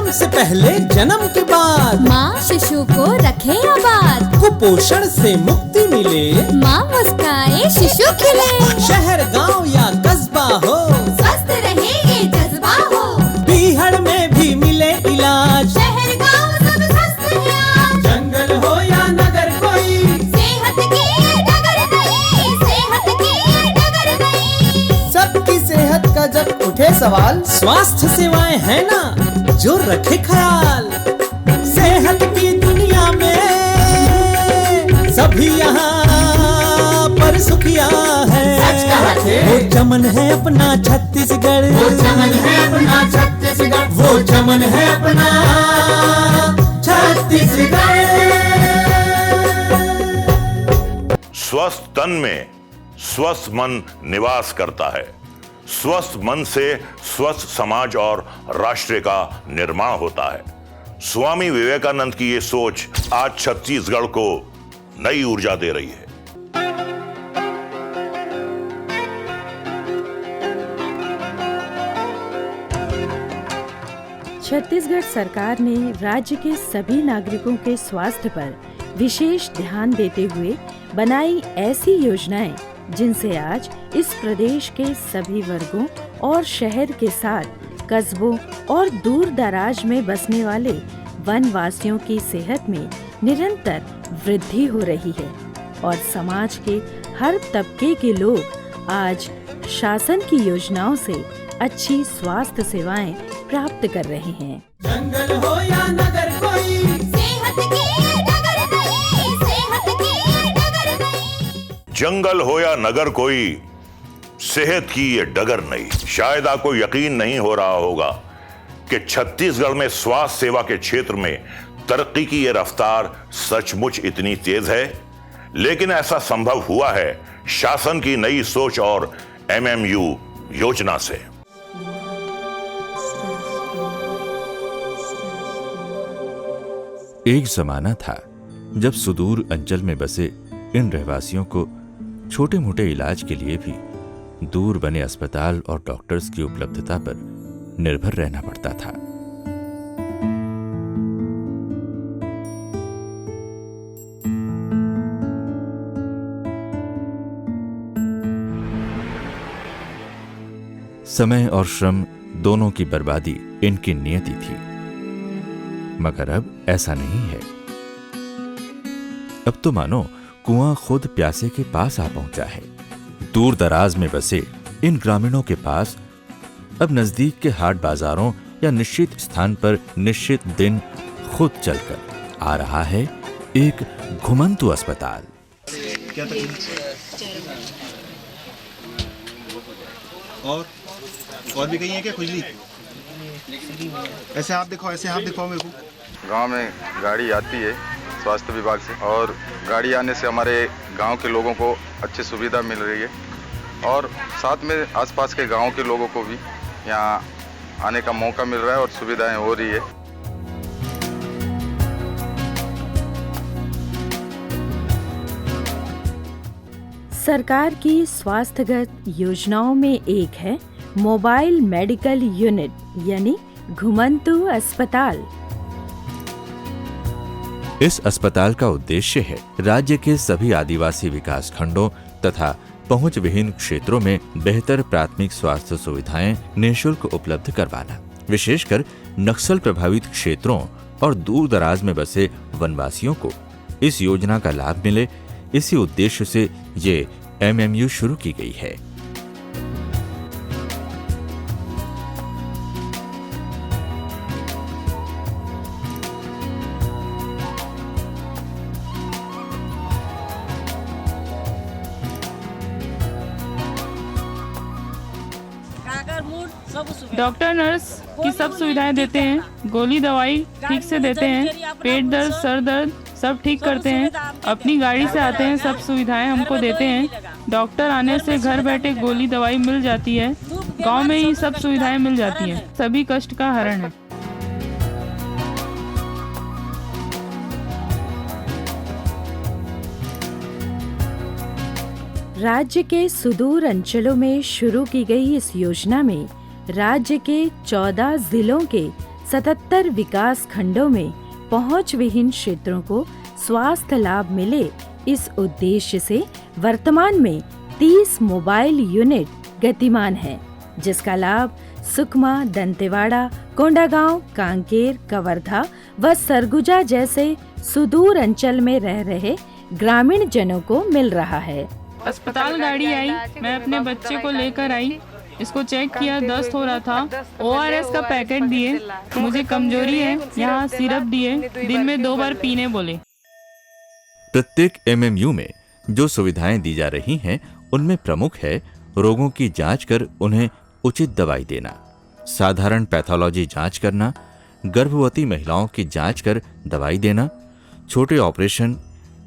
जन्म से पहले, जन्म के बाद माँ शिशु को रखे आबाद। कुपोषण से मुक्ति मिले, माँ मुस्काए शिशु खिले। शहर गांव या कस्बा हो, स्वस्थ रहे ये जज्बा हो। बीहड़ में भी मिले इलाज, शहर गांव सब स्वस्थ है आज। जंगल हो या नगर कोई, सेहत की ये डगर नहीं, सेहत की ये डगर नहीं। सबकी सेहत का जब उठे सवाल, स्वास्थ्य सेवाएं है ना जो रखे ख्याल। सेहत की दुनिया में सभी यहाँ पर सुखिया है। वो चमन है अपना छत्तीसगढ़, वो चमन है अपना छत्तीसगढ़, वो चमन है अपना छत्तीसगढ़। स्वस्थ तन में स्वस्थ मन निवास करता है। स्वस्थ मन से स्वस्थ समाज और राष्ट्र का निर्माण होता है। स्वामी विवेकानंद की ये सोच आज छत्तीसगढ़ को नई ऊर्जा दे रही है। छत्तीसगढ़ सरकार ने राज्य के सभी नागरिकों के स्वास्थ्य पर विशेष ध्यान देते हुए बनाई ऐसी योजनाएं जिनसे आज इस प्रदेश के सभी वर्गों और शहर के साथ कस्बों और दूर दराज में बसने वाले वनवासियों की सेहत में निरंतर वृद्धि हो रही है और समाज के हर तबके के लोग आज शासन की योजनाओं से अच्छी स्वास्थ्य सेवाएं प्राप्त कर रहे हैं। जंगल हो या नगर कोई, सेहत की ये डगर नहीं, सेहत की ये डगर नहीं। जंगल हो या नगर कोई, सेहत की ये डगर नहीं। शायद आपको यकीन नहीं हो रहा होगा कि छत्तीसगढ़ में स्वास्थ्य सेवा के क्षेत्र में तरक्की की ये रफ्तार सचमुच इतनी तेज है, लेकिन ऐसा संभव हुआ है शासन की नई सोच और MMU योजना से। एक जमाना था जब सुदूर अंचल में बसे इन रहवासियों को छोटे मोटे इलाज के लिए भी दूर बने अस्पताल और डॉक्टर्स की उपलब्धता पर निर्भर रहना पड़ता था। समय और श्रम दोनों की बर्बादी इनकी नियति थी, मगर अब ऐसा नहीं है। अब तो मानो कुआं खुद प्यासे के पास आ पहुंचा है। दूर दराज में बसे इन ग्रामीणों के पास अब नजदीक के हाट बाजारों या निश्चित स्थान पर निश्चित दिन खुद चलकर आ रहा है एक घुमंतु अस्पताल। क्या तकलीफ? और भी कहीं है क्या खुजली? ऐसे हाथ दिखाओ मेरे को। गांव में गाड़ी आती है स्वास्थ्य विभाग से, और गाड़ी आने से हमारे गांव के लोगों को अच्छी सुविधा मिल रही है और साथ में आसपास के गांव के लोगों को भी यहाँ आने का मौका मिल रहा है और सुविधाएं हो रही है। सरकार की स्वास्थ्यगत योजनाओं में एक है मोबाइल मेडिकल यूनिट यानी घुमंतु अस्पताल। इस अस्पताल का उद्देश्य है राज्य के सभी आदिवासी विकास खंडों तथा पहुंच विहीन क्षेत्रों में बेहतर प्राथमिक स्वास्थ्य सुविधाएं निःशुल्क उपलब्ध करवाना। विशेषकर नक्सल प्रभावित क्षेत्रों और दूर दराज में बसे वनवासियों को इस योजना का लाभ मिले, इसी उद्देश्य से ये MMU शुरू की गई है। डॉक्टर नर्स की सब सुविधाएं देते हैं, गोली दवाई ठीक से देते हैं, पेट दर्द सर दर्द सब ठीक करते हैं, अपनी गाड़ी से आते हैं, सब सुविधाएं हमको देते हैं। डॉक्टर आने से घर बैठे गोली दवाई मिल जाती है, गांव में ही सब सुविधाएं मिल जाती हैं, सभी कष्ट का हरण है। राज्य के सुदूर अंचलों में शुरू की गई इस योजना में राज्य के 14 जिलों के 77 विकास खंडों में पहुंच विहीन क्षेत्रों को स्वास्थ्य लाभ मिले, इस उद्देश्य से वर्तमान में 30 मोबाइल यूनिट गतिमान है, जिसका लाभ सुकमा, दंतेवाड़ा, कोंडागांव, कांकेर, कवर्धा व सरगुजा जैसे सुदूर अंचल में रह रहे ग्रामीण जनों को मिल रहा है। अस्पताल गाड़ी आई, मैं अपने बच्चे को लेकर आई, इसको चेक किया, दस्त हो रहा था, ORS का पैकेट दिए, मुझे कमजोरी है, यहाँ सिरप दिए, दिन में 2 बार पीने बोले। प्रत्येक MMU में जो सुविधाएं दी जा रही हैं, उनमें प्रमुख है रोगों की जांच कर उन्हें उचित दवाई देना, साधारण पैथोलॉजी जांच करना, गर्भवती महिलाओं की जांच कर दवाई देना, छोटे ऑपरेशन,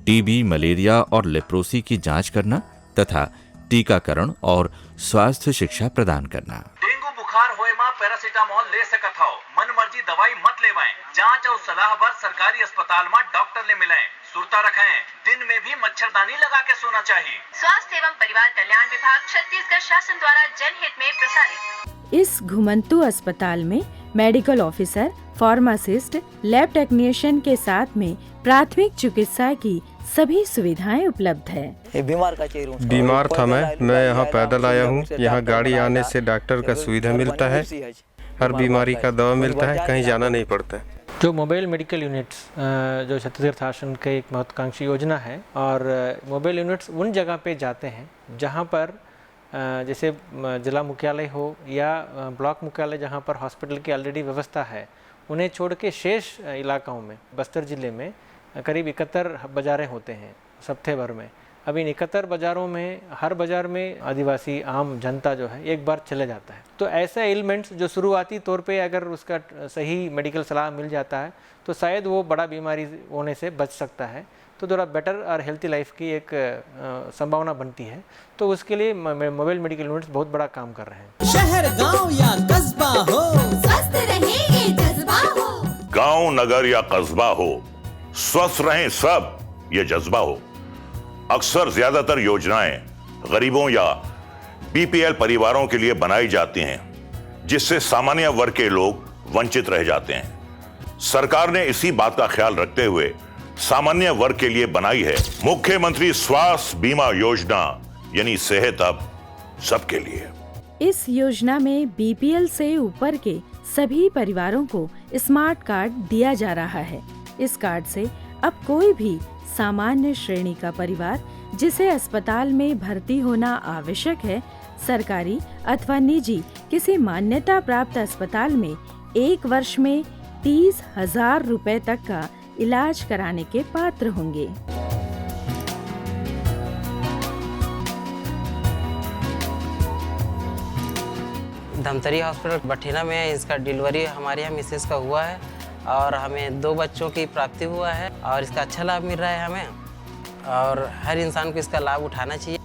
TB, मलेरिया और लेप्रोसी की जांच करना तथा टीकाकरण और स्वास्थ्य शिक्षा प्रदान करना। डेंगू बुखार होए मां पैरासीटामोल ले सकत हो, मन मर्जी दवाई मत लेवाएं, जांच और सलाह बर सरकारी अस्पताल में डॉक्टर ले मिलें, सुरता रखें, दिन में भी मच्छरदानी लगा के सोना चाहिए। स्वास्थ्य एवं परिवार कल्याण विभाग छत्तीसगढ़ शासन द्वारा जनहित में प्रसारित। इस घुमंतु अस्पताल में medical officer, pharmacist, lab technician के साथ में प्राथमिक चिकित्सा की सभी सुविधाएं उपलब्ध है। बीमार था मैं यहाँ पैदल आया हूँ। यहाँ गाड़ी आने से डॉक्टर का सुविधा मिलता है, हर बीमारी का दवा मिलता है, कहीं जाना नहीं पड़ता। जो मोबाइल मेडिकल यूनिट्स जो छत्तीसगढ़ शासन के एक महत्वाकांक्षी योजना है, और मोबाइल यूनिट्स उन जगह पे जाते हैं जहाँ पर जैसे जिला मुख्यालय हो या ब्लॉक मुख्यालय, जहाँ पर हॉस्पिटल की ऑलरेडी व्यवस्था है, उन्हें छोड़ के शेष इलाकाओं में बस्तर ज़िले में करीब 71 बाज़ारें होते हैं सप्ताह भर में। अब इन 71 बाज़ारों में हर बाज़ार में आदिवासी आम जनता जो है एक बार चले जाता है। तो ऐसे एलिमेंट्स जो शुरुआती तौर पे अगर उसका सही मेडिकल सलाह मिल जाता है तो शायद वो बड़ा बीमारी होने से बच सकता है, तो थोड़ा बेटर और हेल्थी लाइफ की एक संभावना बनती है। तो उसके लिए मोबाइल मेडिकल यूनिट्स बहुत बड़ा काम कर रहे हैं। शहर, गांव या कस्बा हो, स्वस्थ रहे ये जज्बा हो। गांव, नगर या कस्बा हो, स्वस्थ रहें सब, ये जज्बा हो। अक्सर ज्यादातर योजनाएं गरीबों या BPL परिवारों के लिए बनाई जाती हैं, जिससे सामान्य वर्ग के लोग वंचित रह जाते हैं। सरकार ने इसी बात का ख्याल रखते हुए सामान्य वर्ग के लिए बनाई है मुख्यमंत्री स्वास्थ्य बीमा योजना, यानी सेहत अब सबके लिए। इस योजना में BPL से ऊपर के सभी परिवारों को स्मार्ट कार्ड दिया जा रहा है। इस कार्ड से अब कोई भी सामान्य श्रेणी का परिवार जिसे अस्पताल में भर्ती होना आवश्यक है, सरकारी अथवा निजी किसी मान्यता प्राप्त अस्पताल में 1 वर्ष में 30,000 रुपए तक का इलाज कराने के पात्र होंगे। धमतरी हॉस्पिटल बठिना में इसका डिलीवरी हमारे यहाँ मिसेस का हुआ है और हमें 2 बच्चों की प्राप्ति हुआ है और इसका अच्छा लाभ मिल रहा है हमें, और हर इंसान को इसका लाभ उठाना चाहिए।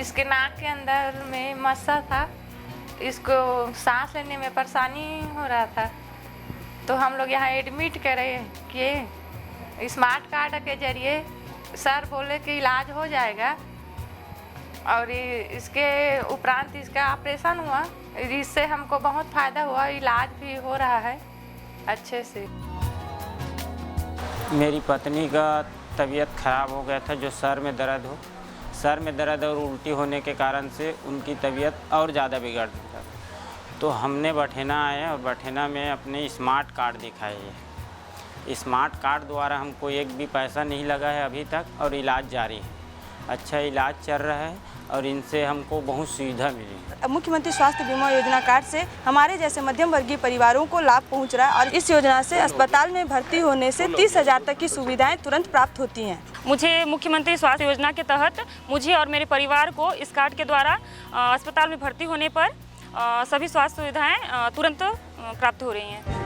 इसके नाक के अंदर में मस्सा था, इसको सांस लेने में परेशानी हो रहा था, तो हम लोग यहाँ एडमिट किए। स्मार्ट कार्ड के जरिए सर बोले कि इलाज हो जाएगा, और इसके उपरांत इसका ऑपरेशन हुआ, इससे हमको बहुत फ़ायदा हुआ, इलाज भी हो रहा है अच्छे से। मेरी पत्नी का तबीयत ख़राब हो गया था, जो सर में दर्द और उल्टी होने के कारण से उनकी तबीयत और ज़्यादा बिगड़ गई था। तो हमने बठिना आए और बठिना में अपने स्मार्ट कार्ड दिखाए है। स्मार्ट कार्ड द्वारा हमको एक भी पैसा नहीं लगा है अभी तक, और इलाज जारी है, अच्छा इलाज चल रहा है और इनसे हमको बहुत सुविधा मिली है। मुख्यमंत्री स्वास्थ्य बीमा योजना कार्ड से हमारे जैसे मध्यम वर्गीय परिवारों को लाभ पहुंच रहा है, और इस योजना से अस्पताल में भर्ती होने से 30,000 तक की सुविधाएं तुरंत प्राप्त होती हैं। मुझे मुख्यमंत्री स्वास्थ्य योजना के तहत मुझे और मेरे परिवार को इस कार्ड के द्वारा अस्पताल में भर्ती होने पर सभी स्वास्थ्य सुविधाएं तुरंत प्राप्त हो रही हैं।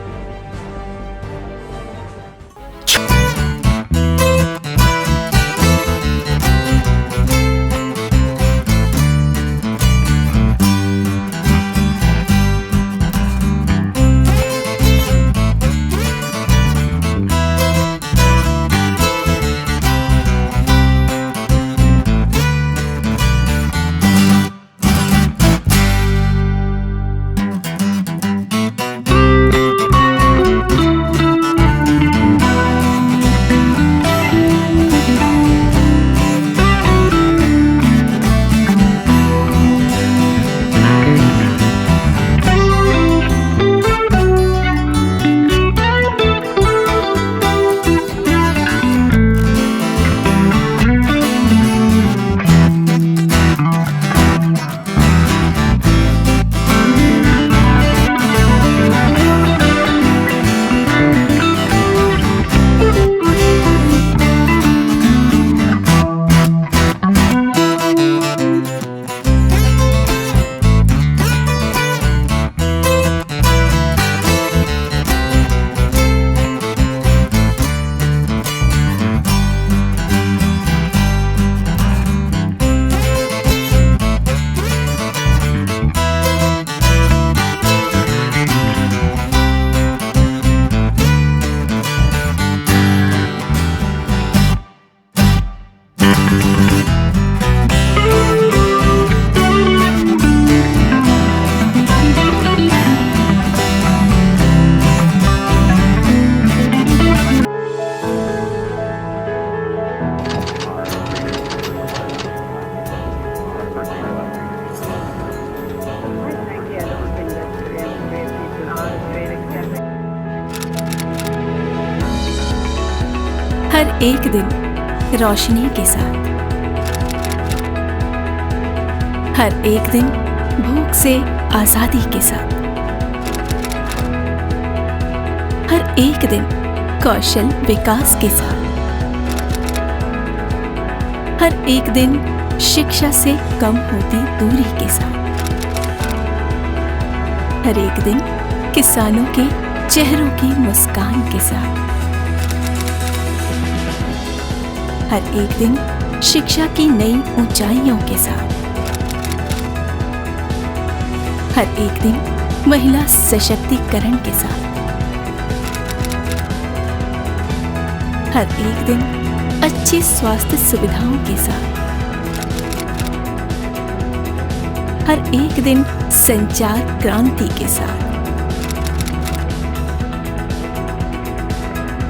हर एक दिन रोशनी के साथ, हर एक दिन भूख से आजादी के साथ, हर एक दिन कौशल विकास के साथ, हर एक दिन शिक्षा से कम होती दूरी के साथ, हर एक दिन किसानों के चेहरों की मुस्कान के साथ, हर एक दिन शिक्षा की नई ऊंचाइयों के साथ, हर एक दिन महिला सशक्तिकरण के साथ, हर एक दिन अच्छी स्वास्थ्य सुविधाओं के साथ, हर एक दिन संचार क्रांति के साथ,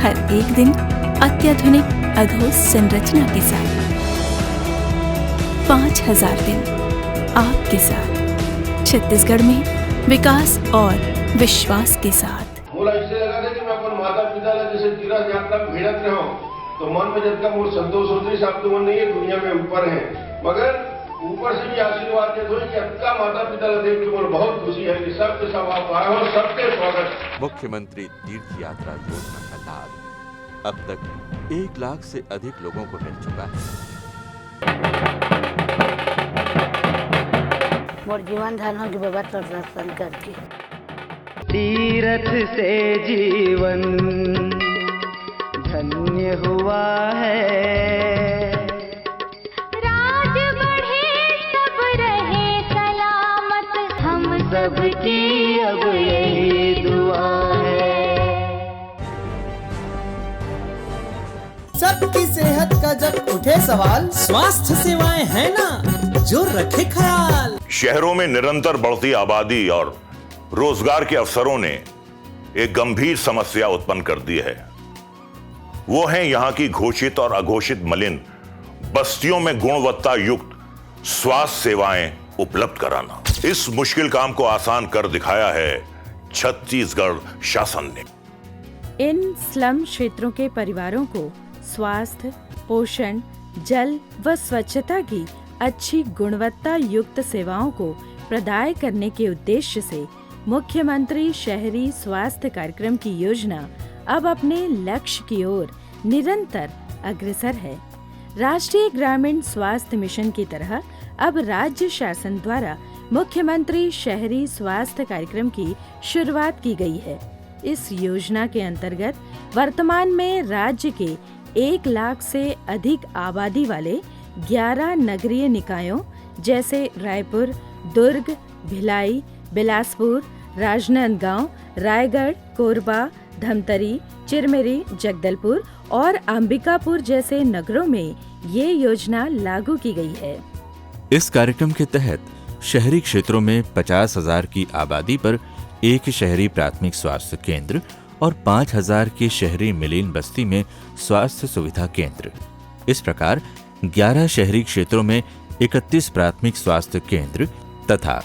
हर एक दिन अत्याधुनिक अधोसंरचना के साथ, 5000 दिन आपके साथ, छत्तीसगढ़ में विकास और विश्वास के साथ। मोला इससे लगा था कि मैं अपन माता पिता ला जैसे तीरथ यात्रा भेड़त रहा हूँ, तो मन में जब तक मोर संतोष होती साहब तो मन नहीं है दुनिया में ऊपर है, मगर ऊपर से भी आशीर्वाद देते हो कि अक्का माता पिता ला देख के मोर बहुत खुशी है कि सबके सब आप आए हो, सबके स्वागत। मुख्यमंत्री तीर्थ यात्रा योजना का लाभ अब तक 1 लाख से अधिक लोगों को मिल चुका है। मोर जीवन धन हो बाबा तो दर्शन करके तीरथ से जीवन धन्य हुआ है, राज बढ़े सब रहे सलामत, हम सबकी अब यही दुआ है। सबकी सेहत का जब उठे सवाल, स्वास्थ्य सेवाएं है ना जो रखे ख्याल। शहरों में निरंतर बढ़ती आबादी और रोजगार के अवसरों ने एक गंभीर समस्या उत्पन्न कर दी है। वो है यहां की घोषित और अघोषित मलिन बस्तियों में गुणवत्ता युक्त स्वास्थ्य सेवाएं उपलब्ध कराना। इस मुश्किल काम को आसान कर दिखाया है छत्तीसगढ़ शासन ने। इन स्लम क्षेत्रों के परिवारों को स्वास्थ्य, पोषण, जल व स्वच्छता की अच्छी गुणवत्ता युक्त सेवाओं को प्रदान करने के उद्देश्य से मुख्यमंत्री शहरी स्वास्थ्य कार्यक्रम की योजना अब अपने लक्ष्य की ओर निरंतर अग्रसर है। राष्ट्रीय ग्रामीण स्वास्थ्य मिशन की तरह अब राज्य शासन द्वारा मुख्यमंत्री शहरी स्वास्थ्य कार्यक्रम की शुरुआत की गई है। इस योजना के अंतर्गत वर्तमान में राज्य के 1 लाख से अधिक आबादी वाले 11 नगरीय निकायों जैसे रायपुर, दुर्ग, भिलाई, बिलासपुर, राजनांदगांव, रायगढ़, कोरबा, धमतरी, चिरमिरी, जगदलपुर और अंबिकापुर जैसे नगरों में ये योजना लागू की गई है। इस कार्यक्रम के तहत शहरी क्षेत्रों में 50,000 की आबादी पर एक शहरी प्राथमिक स्वास्थ्य केंद्र और 5,000 की शहरी मिलीन बस्ती में स्वास्थ्य सुविधा केंद्र। इस प्रकार 11 शहरी क्षेत्रों में 31 प्राथमिक स्वास्थ्य केंद्र तथा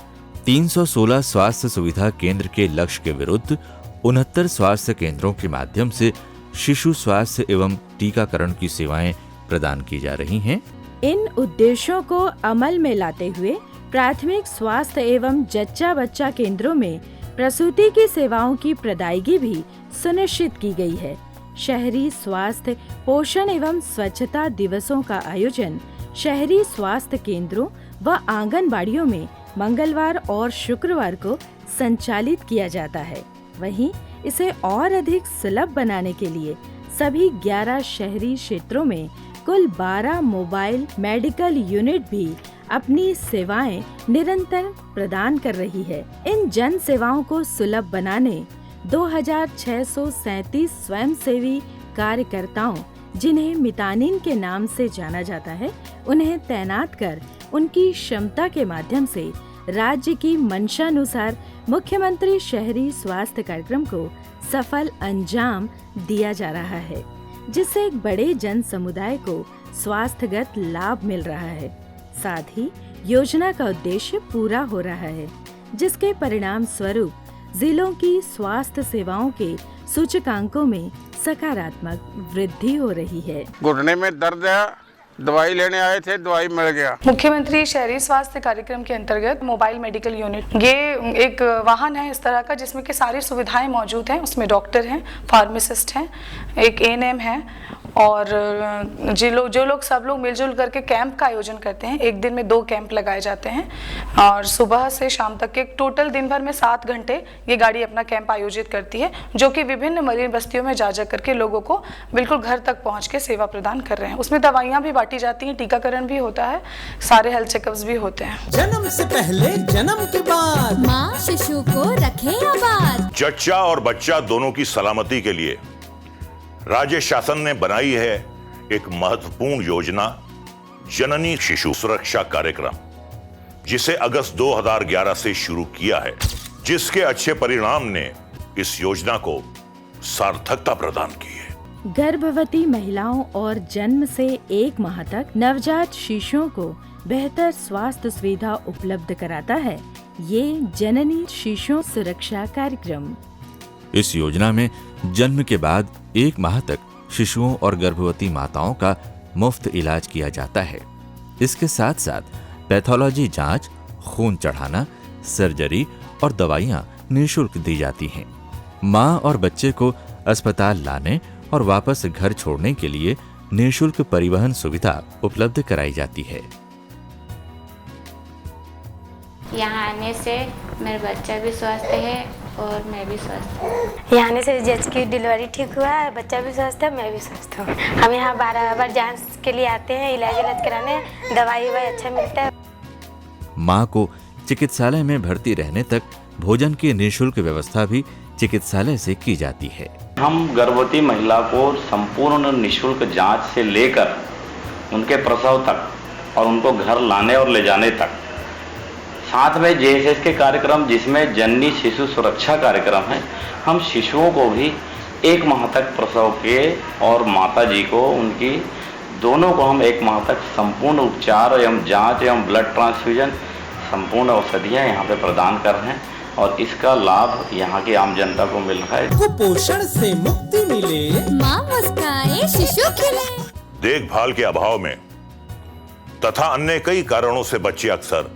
316 स्वास्थ्य सुविधा केंद्र के लक्ष्य के विरुद्ध 69 स्वास्थ्य केंद्रों के माध्यम से शिशु स्वास्थ्य एवं टीकाकरण की सेवाएं प्रदान की जा रही हैं। इन उद्देश्यों को अमल में लाते हुए प्राथमिक स्वास्थ्य एवं जच्चा बच्चा केंद्रों में प्रसूति की सेवाओं की प्रदायगी भी सुनिश्चित की गई है। शहरी स्वास्थ्य, पोषण एवं स्वच्छता दिवसों का आयोजन शहरी स्वास्थ्य केंद्रों व आंगनबाड़ियों में मंगलवार और शुक्रवार को संचालित किया जाता है। वहीं इसे और अधिक सुलभ बनाने के लिए सभी 11 शहरी क्षेत्रों में कुल 12 मोबाइल मेडिकल यूनिट भी अपनी सेवाएं निरंतर प्रदान कर रही है। इन जन सेवाओं को सुलभ बनाने 2637 स्वयंसेवी कार्यकर्ताओं, जिन्हें मितानिन के नाम से जाना जाता है, उन्हें तैनात कर उनकी क्षमता के माध्यम से राज्य की मंशानुसार मुख्यमंत्री शहरी स्वास्थ्य कार्यक्रम को सफल अंजाम दिया जा रहा है, जिससे एक बड़े जन समुदाय को स्वास्थ्यगत लाभ मिल रहा है। साथ ही योजना का उद्देश्य पूरा हो रहा है, जिसके परिणाम स्वरूप जिलों की स्वास्थ्य सेवाओं के सूचकांकों में सकारात्मक वृद्धि हो रही है। घुटने में दर्द है, दवाई लेने आए थे, दवाई मिल गया। मुख्यमंत्री शहरी स्वास्थ्य कार्यक्रम के अंतर्गत मोबाइल मेडिकल यूनिट, ये एक वाहन है इस तरह का जिसमें कि सारी सुविधाएं मौजूद हैं। उसमें डॉक्टर हैं, फार्मासिस्ट हैं, एक एएनएम है और जो लोग सब लोग मिलजुल करके कैंप का आयोजन करते हैं। एक दिन में 2 कैंप लगाए जाते हैं और सुबह से शाम तक के टोटल दिन भर में 7 घंटे ये गाड़ी अपना कैंप आयोजित करती है, जो कि विभिन्न मरीन बस्तियों में जा करके लोगों को बिल्कुल घर तक पहुंच के सेवा प्रदान कर रहे हैं। उसमें दवाइयाँ भी बांटी जाती हैं, टीकाकरण भी होता है, सारे हेल्थ चेकअप्स भी होते हैं। जन्म से पहले, जन्म के बाद माँ शिशु को रखे आबाद। जच्चा और बच्चा दोनों की सलामती के लिए राज्य शासन ने बनाई है एक महत्वपूर्ण योजना, जननी शिशु सुरक्षा कार्यक्रम, जिसे अगस्त 2011 से शुरू किया है, जिसके अच्छे परिणाम ने इस योजना को सार्थकता प्रदान की है। गर्भवती महिलाओं और जन्म से 1 माह तक नवजात शिशुओं को बेहतर स्वास्थ्य सुविधा उपलब्ध कराता है ये जननी शिशु सुरक्षा कार्यक्रम। इस योजना में जन्म के बाद 1 माह तक शिशुओं और गर्भवती माताओं का मुफ्त इलाज किया जाता है। इसके साथ साथ पैथोलॉजी जांच, खून चढ़ाना, सर्जरी और दवाइयां निःशुल्क दी जाती हैं। मां और बच्चे को अस्पताल लाने और वापस घर छोड़ने के लिए निःशुल्क परिवहन सुविधा उपलब्ध कराई जाती है। यहाँ आने से मेरा बच्चा भी स्वस्थ है और मैं भी स्वस्थ हूँ। यहाँ आने से जज की डिलीवरी ठीक हुआ है, बच्चा भी स्वस्थ है, मैं भी स्वस्थ हूँ। हम यहाँ 12 बार जांच के लिए आते हैं, इलाज कराने, दवाई अच्छा मिलता है। माँ को चिकित्सालय में भर्ती रहने तक भोजन की निःशुल्क व्यवस्था भी चिकित्सालय से की जाती है। हम गर्भवती महिला को संपूर्ण निःशुल्क जांच से लेकर उनके प्रसव तक और उनको घर लाने और ले जाने तक, साथ में जेएसएस के कार्यक्रम जिसमें जननी शिशु सुरक्षा कार्यक्रम है, हम शिशुओं को भी 1 माह तक प्रसव के और माता जी को उनकी दोनों को हम 1 माह तक संपूर्ण उपचार एवं जांच एवं ब्लड ट्रांसफ्यूजन संपूर्ण औषधियाँ यहाँ पे प्रदान कर रहे हैं और इसका लाभ यहाँ की आम जनता को मिल रहा है। कुपोषण से मुक्ति मिले, माँ मुस्काए, शिशु खिले। देखभाल के अभाव में तथा अन्य कई कारणों से बच्चे अक्सर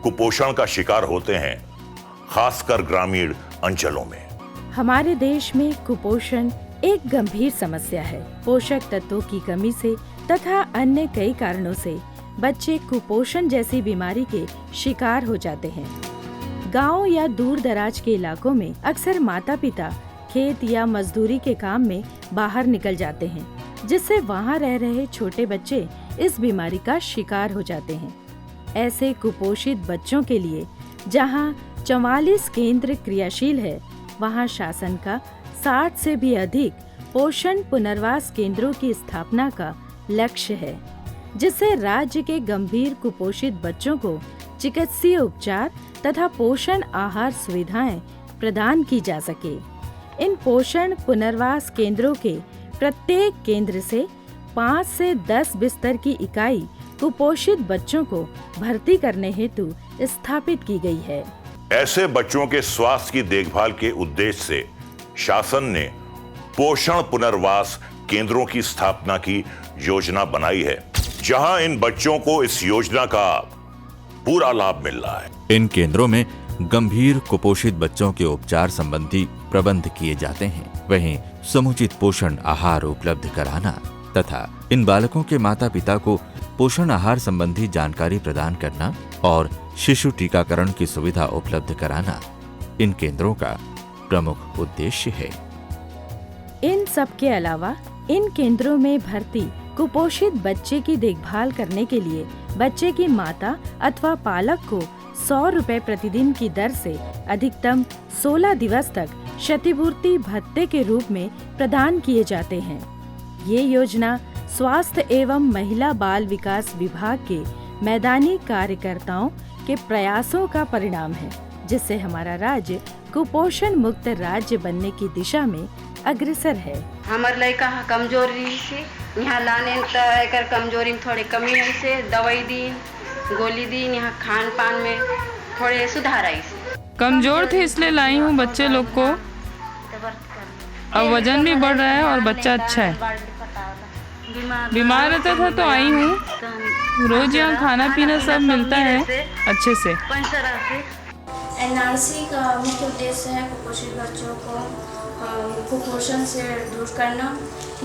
कुपोषण का शिकार होते हैं, खासकर ग्रामीण अंचलों में। हमारे देश में कुपोषण एक गंभीर समस्या है। पोषक तत्वों की कमी से तथा अन्य कई कारणों से बच्चे कुपोषण जैसी बीमारी के शिकार हो जाते हैं। गांव या दूर दराज के इलाकों में अक्सर माता पिता खेत या मजदूरी के काम में बाहर निकल जाते हैं, जिससे वहां रह रहे छोटे बच्चे इस बीमारी का शिकार हो जाते हैं। ऐसे कुपोषित बच्चों के लिए जहां 44 केंद्र क्रियाशील है, वहां शासन का 60 से भी अधिक पोषण पुनर्वास केंद्रों की स्थापना का लक्ष्य है, जिससे राज्य के गंभीर कुपोषित बच्चों को चिकित्सीय उपचार तथा पोषण आहार सुविधाएं प्रदान की जा सके। इन पोषण पुनर्वास केंद्रों के प्रत्येक केंद्र से 5 से 10 बिस्तर की इकाई कुपोषित बच्चों को भर्ती करने हेतु स्थापित की गई है। ऐसे बच्चों के स्वास्थ्य की देखभाल के उद्देश्य से शासन ने पोषण पुनर्वास केंद्रों की स्थापना की योजना बनाई है, जहां इन बच्चों को इस योजना का पूरा लाभ मिल रहा है। इन केंद्रों में गंभीर कुपोषित बच्चों के उपचार संबंधी प्रबंध किए जाते हैं। वहीं समुचित पोषण आहार उपलब्ध कराना तथा इन बालकों के माता पिता को पोषण आहार संबंधी जानकारी प्रदान करना और शिशु टीकाकरण की सुविधा उपलब्ध कराना इन केंद्रों का प्रमुख उद्देश्य है। इन सब के अलावा इन केंद्रों में भर्ती कुपोषित बच्चे की देखभाल करने के लिए बच्चे की माता अथवा पालक को 100 रुपए प्रतिदिन की दर से अधिकतम 16 दिवस तक क्षतिपूर्ति भत्ते के रूप में प्रदान किए जाते हैं। ये योजना स्वास्थ्य एवं महिला बाल विकास विभाग के मैदानी कार्यकर्ताओं के प्रयासों का परिणाम है, जिससे हमारा राज्य कुपोषण मुक्त राज्य बनने की दिशा में अग्रसर है। हमार लड़का कमजोरी से यहाँ लाने एकर कमजोरी में थोड़ी कमी है से दवाई दी गोली दी। यहाँ खान पान में थोड़े सुधार आई। कमजोर थे इसलिए लाई हूँ बच्चे लोग को। अब वजन भी बढ़ रहा है और बच्चा अच्छा है। बीमार रहता था तो आई हूँ। रोज यहाँ खाना पीना सब मिलता है अच्छे से। एनआरसी का मुख्य उद्देश्य है कुपोषित बच्चों को कुपोषण से दूर करना।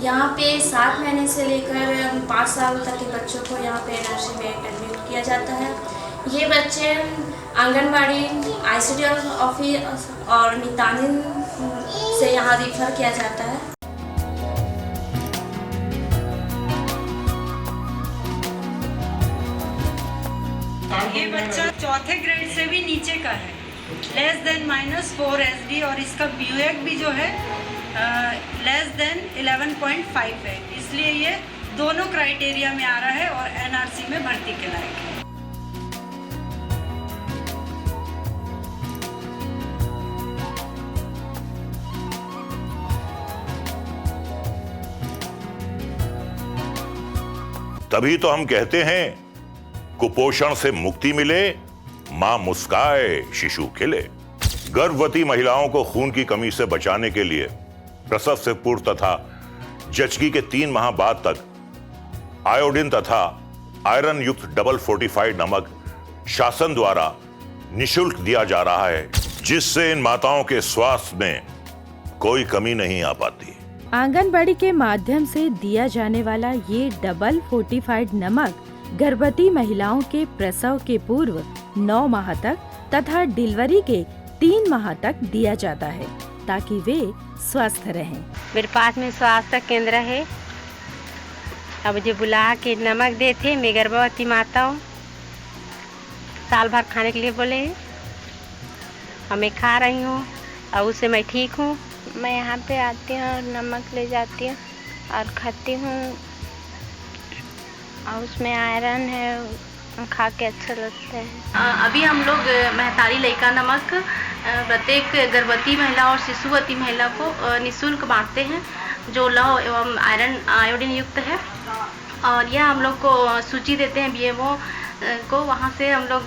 यहाँ पे 7 महीने से लेकर 5 साल तक के बच्चों को यहाँ पे एनआरसी में एडमिट किया जाता है। ये बच्चे आंगनबाड़ी, आईसीडी ऑफिस और मितानिन से यहाँ रिफर किया जाता है। ये बच्चा चौथे ग्रेड से भी नीचे का है, लेस देन -4 SD, और इसका ब्यूएक भी जो है लेस देन 11.5 है। इसलिए ये दोनों क्राइटेरिया में आ रहा है और एनआरसी में भर्ती के लायक है। तभी तो हम कहते हैं कुपोषण से मुक्ति मिले, मां मुस्काए, शिशु खिले। गर्भवती महिलाओं को खून की कमी से बचाने के लिए प्रसव से पूर्व तथा जचगी के 3 माह बाद तक आयोडीन तथा आयरन युक्त डबल फोर्टिफाइड नमक शासन द्वारा निःशुल्क दिया जा रहा है, जिससे इन माताओं के स्वास्थ्य में कोई कमी नहीं आ पाती। आंगनबाड़ी के माध्यम से दिया जाने वाला ये डबल फोर्टिफाइड नमक गर्भवती महिलाओं के प्रसव के पूर्व 9 माह तक तथा डिलीवरी के 3 माह तक दिया जाता है ताकि वे स्वस्थ रहें। मेरे पास में स्वास्थ्य केंद्र है। अब मुझे बुला के नमक देते, मैं गर्भवती माताओं साल भर खाने के लिए बोले हैं और मैं खा रही हूँ और उससे मैं ठीक हूँ। मैं यहाँ पे आती हूँ और नमक ले जाती हूँ और खाती हूँ और उसमें आयरन है, खा के अच्छा लगता है। अभी हम लोग महतारी लइका नमक प्रत्येक गर्भवती महिला और शिशुवती महिला को निःशुल्क बांटते हैं, जो लौह एवं आयोडीन युक्त है। और यह हम लोग को सूची देते हैं बीएमओ को। वहाँ से हम लोग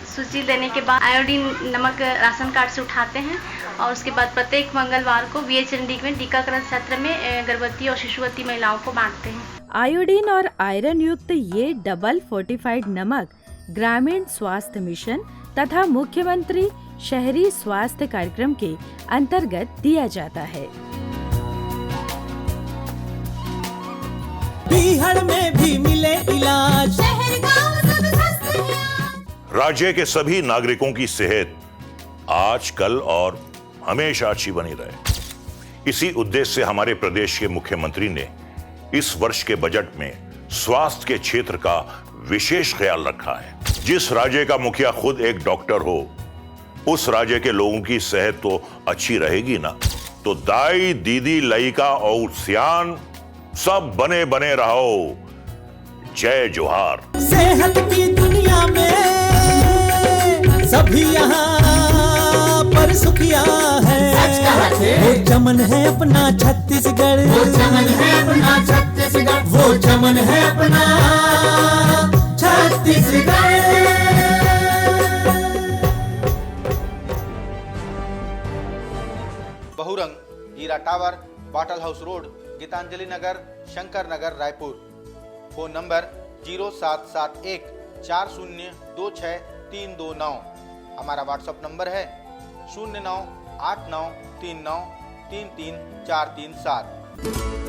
सूची देने के बाद आयोडीन नमक राशन कार्ड से उठाते हैं और उसके बाद प्रत्येक मंगलवार को बीएचएनडी में टीकाकरण सत्र में गर्भवती और शिशुवती महिलाओं को बांटते हैं। आयोडीन और आयरन युक्त ये डबल फोर्टिफाइड नमक ग्रामीण स्वास्थ्य मिशन तथा मुख्यमंत्री शहरी स्वास्थ्य कार्यक्रम के अंतर्गत दिया जाता है। बीहड़ में भी मिले इलाज, शहर गांव सब स्वस्थ है। राज्य के सभी नागरिकों की सेहत आज, कल और हमेशा अच्छी बनी रहे। इसी उद्देश्य से हमारे प्रदेश के मुख्यमंत्री ने इस वर्ष के बजट में स्वास्थ्य के क्षेत्र का विशेष ख्याल रखा है। जिस राज्य का मुखिया खुद एक डॉक्टर हो, उस राज्य के लोगों की सेहत तो अच्छी रहेगी ना। तो दाई, दीदी, लइका और सियान सब बने बने रहो। जय जोहार। सेहत की दुनिया में सभी यहाँ पर सुखिया है। वो चमन है अपना छत्तीसगढ़, वो चमन है अपना छत्तीसगढ़, वो चमन है अपना Chhattisgarh. Bahurang, Heera tower, bottle house road, Geetanjali Nagar, Shankar Nagar, Raipur. Phone number 0771 4026 हमारा व्हाट्सएप नंबर है 09893933 437।